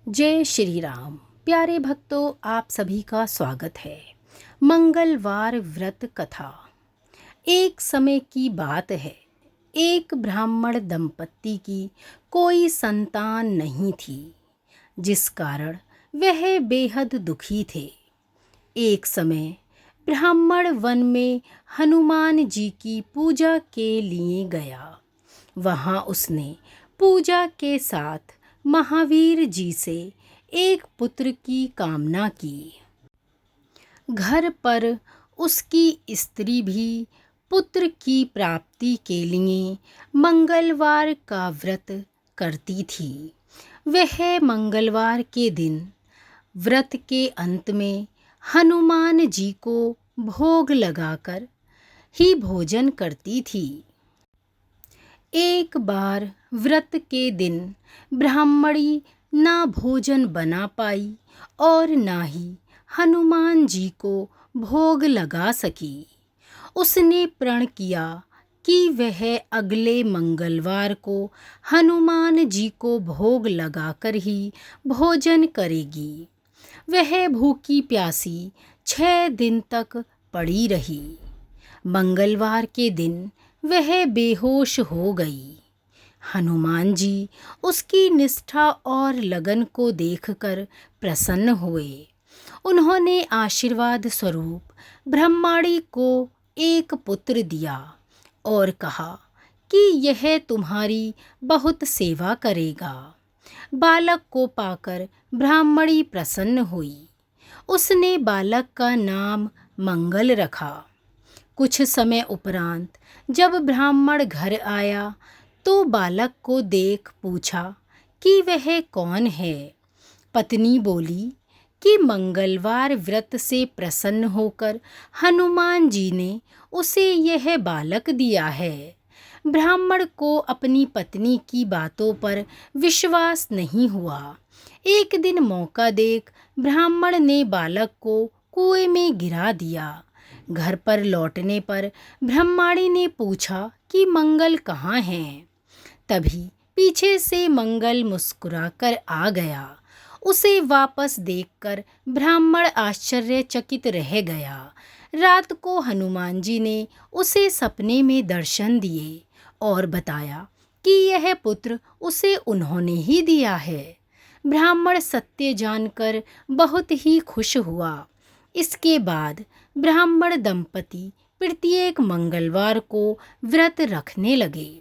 जय श्री राम। प्यारे भक्तों, आप सभी का स्वागत है। मंगलवार व्रत कथा। एक समय की बात है, एक ब्राह्मण दंपत्ति की कोई संतान नहीं थी, जिस कारण वह बेहद दुखी थे। एक समय ब्राह्मण वन में हनुमान जी की पूजा के लिए गया। वहाँ उसने पूजा के साथ महावीर जी से एक पुत्र की कामना की। घर पर उसकी स्त्री भी पुत्र की प्राप्ति के लिए मंगलवार का व्रत करती थी। वह मंगलवार के दिन व्रत के अंत में हनुमान जी को भोग लगाकर ही भोजन करती थी। एक बार व्रत के दिन ब्राह्मणी ना भोजन बना पाई और ना ही हनुमान जी को भोग लगा सकी। उसने प्रण किया कि वह अगले मंगलवार को हनुमान जी को भोग लगाकर ही भोजन करेगी। वह भूखी प्यासी 6 दिन तक पड़ी रही। मंगलवार के दिन वह बेहोश हो गई। हनुमान जी उसकी निष्ठा और लगन को देखकर प्रसन्न हुए। उन्होंने आशीर्वाद स्वरूप ब्रह्माणी को एक पुत्र दिया और कहा कि यह तुम्हारी बहुत सेवा करेगा। बालक को पाकर ब्राह्मणी प्रसन्न हुई। उसने बालक का नाम मंगल रखा। कुछ समय उपरांत जब ब्राह्मण घर आया तो बालक को देख पूछा कि वह कौन है। पत्नी बोली कि मंगलवार व्रत से प्रसन्न होकर हनुमान जी ने उसे यह बालक दिया है। ब्राह्मण को अपनी पत्नी की बातों पर विश्वास नहीं हुआ। एक दिन मौका देख ब्राह्मण ने बालक को कुएं में गिरा दिया। घर पर लौटने पर ब्रह्माणी ने पूछा कि मंगल कहाँ है। तभी पीछे से मंगल मुस्कुराकर आ गया। उसे वापस देखकर ब्राह्मण आश्चर्यचकित रह गया। रात को हनुमान जी ने उसे सपने में दर्शन दिए और बताया कि यह पुत्र उसे उन्होंने ही दिया है। ब्राह्मण सत्य जानकर बहुत ही खुश हुआ। इसके बाद ब्राह्मण दंपति प्रत्येक मंगलवार को व्रत रखने लगे।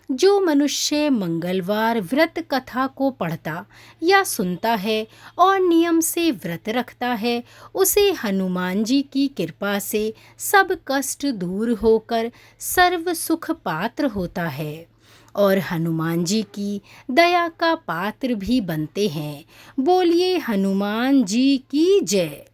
जो मनुष्य मंगलवार व्रत कथा को पढ़ता या सुनता है और नियम से व्रत रखता है, उसे हनुमान जी की कृपा से सब कष्ट दूर होकर सर्व सुख पात्र होता है और हनुमान जी की दया का पात्र भी बनते हैं। बोलिए हनुमान जी की जय।